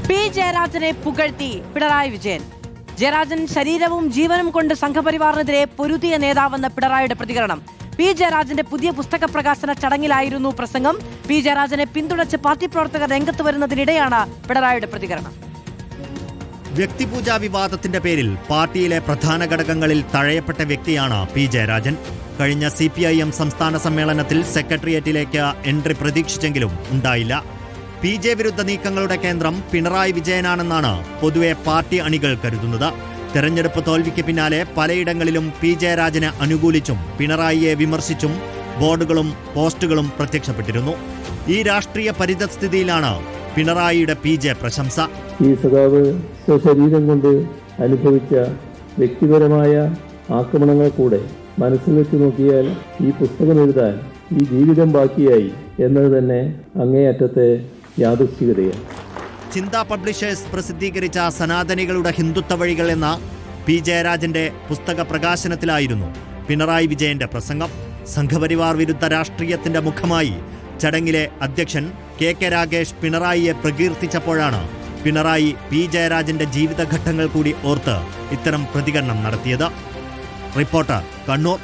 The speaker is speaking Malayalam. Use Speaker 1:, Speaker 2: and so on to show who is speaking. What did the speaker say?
Speaker 1: പി ജയരാജനെ പുകഴ്ത്തി പിണറായി വിജയൻ. ജയരാജൻ ശരീരവും ജീവനും കൊണ്ട് സംഘപരിവാറിനെതിരെ പൊരുതിയ നേതാവെന്ന പിണറായിയുടെ പ്രതികരണം. പി ജയരാജന്റെ പുതിയ പുസ്തക പ്രകാശന ചടങ്ങിലായിരുന്നു പ്രസംഗം. പി ജയരാജനെ പിന്തുണച്ച് പാർട്ടി പ്രവർത്തകർ രംഗത്ത് വരുന്നതിനിടെയാണ് പിണറായിയുടെ പ്രതികരണം.
Speaker 2: വ്യക്തിപൂജാ വിവാദത്തിന്റെ പേരിൽ പാർട്ടിയിലെ പ്രധാന ഘടകങ്ങളിൽ തഴയപ്പെട്ട വ്യക്തിയാണ് പി ജയരാജൻ. കഴിഞ്ഞ CPIM സംസ്ഥാന സമ്മേളനത്തിൽ സെക്രട്ടേറിയറ്റിലേക്ക് എൻട്രി പ്രതീക്ഷിച്ചെങ്കിലും ഉണ്ടായില്ല. പി ജെ വിരുദ്ധ നീക്കങ്ങളുടെ കേന്ദ്രം പിണറായി വിജയനാണെന്നാണ് പൊതുവെ പാർട്ടി അണികൾ കരുതുന്നത്. തെരഞ്ഞെടുപ്പ് തോൽവിക്ക് പിന്നാലെ പലയിടങ്ങളിലും പി ജയരാജനെ അനുകൂലിച്ചും പിണറായിയെ വിമർശിച്ചും ബോർഡുകളും പോസ്റ്റുകളും പ്രത്യക്ഷപ്പെട്ടിരുന്നു. ഈ രാഷ്ട്രീയ പരിതസ്ഥിതിയിലാണ് പിണറായിയുടെ പി ജെ പ്രശംസ.
Speaker 3: ഈ സഖാവ് സ്വശരീരം കൊണ്ട് അനുഭവിച്ച വ്യക്തിപരമായ ആക്രമണങ്ങൾ കൂടെ മനസ്സിൽ വെച്ച് നോക്കിയാൽ ഈ പുസ്തകം എഴുതാൻ ഈ ജീവിതം ബാക്കിയായി എന്നത് തന്നെ അങ്ങേയറ്റത്തെ യാദൃശ്ചികതയാണ്.
Speaker 2: ചിന്താ പബ്ലിഷേഴ്സ് പ്രസിദ്ധീകരിച്ച സനാതനികളുടെ ഹിന്ദുത്വ വഴികൾ എന്ന പി ജയരാജന്റെ പുസ്തക പ്രകാശനത്തിലായിരുന്നു പിണറായി വിജയന്റെ പ്രസംഗം. സംഘപരിവാർ വിരുദ്ധ രാഷ്ട്രീയത്തിന്റെ മുഖമായി ചടങ്ങിലെ അധ്യക്ഷൻ KK രാഗേഷ് പിണറായിയെ പ്രകീർത്തിച്ചപ്പോഴാണ് പിണറായി പി ജയരാജന്റെ ജീവിതഘട്ടങ്ങൾ കൂടി ഓർത്ത് ഇത്തരം പ്രതികരണം നടത്തിയത്. റിപ്പോർട്ടർ, കണ്ണൂർ.